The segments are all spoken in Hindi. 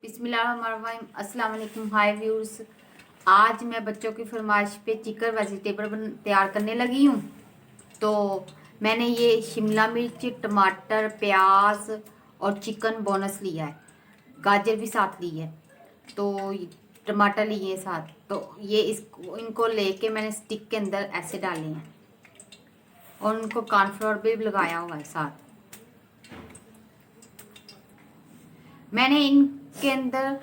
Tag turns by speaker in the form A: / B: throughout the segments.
A: बिस्मिल्लाहिर्रहमानिर्रहीम। अस्सलाम वालेकुम। हाय व्यूअर्स, आज मैं बच्चों की फरमाइश पे चिकन वेजिटेबल तैयार करने लगी हूँ। तो मैंने ये शिमला मिर्च, टमाटर, प्याज और चिकन बोनस लिया है, गाजर भी साथ ली है, तो टमाटर लिए साथ। तो ये इनको लेके मैंने स्टिक के अंदर ऐसे डाले हैं और उनको कॉर्नफ्लोर भी लगाया हुआ है साथ। मैंने इनके अंदर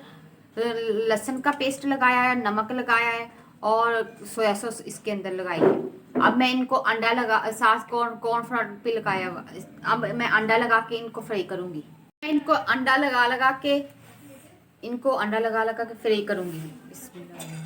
A: लहसुन का पेस्ट लगाया है, नमक लगाया है और सोया सॉस इसके अंदर लगाई है। अब मैं इनको अंडा लगा साथ कॉर्नफ्लोर पे लगाया हुआ। अब मैं अंडा लगा के इनको फ्राई करूंगी। मैं इनको अंडा लगा लगा के फ्राई करूंगी। बिस्मिल्लाह।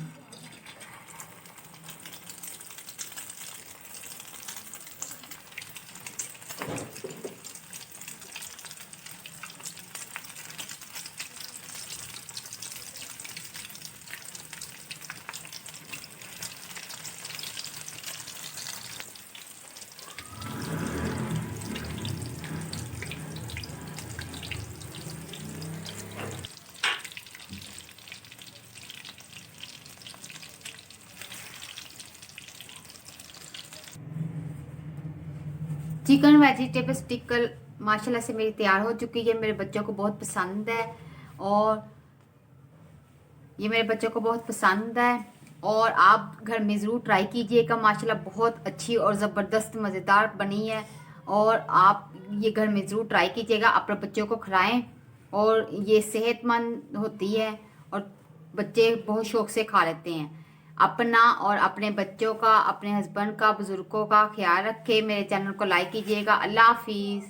A: चिकन वेजिटेबल स्टिक माशाल्लाह से मेरी तैयार हो चुकी है। मेरे बच्चों को बहुत पसंद है और ये मेरे बच्चों को बहुत पसंद है और आप घर में ज़रूर ट्राई कीजिएगा। माशाल्लाह बहुत अच्छी और ज़बरदस्त मज़ेदार बनी है और आप ये घर में ज़रूर ट्राई कीजिएगा, अपने बच्चों को खिलाएं। और ये सेहतमंद होती है और बच्चे बहुत शौक से खा लेते हैं। अपना और अपने बच्चों का, अपने हस्बैंड का, बुज़ुर्गों का ख्याल रखें। मेरे चैनल को लाइक कीजिएगा। अल्लाह हाफिज़।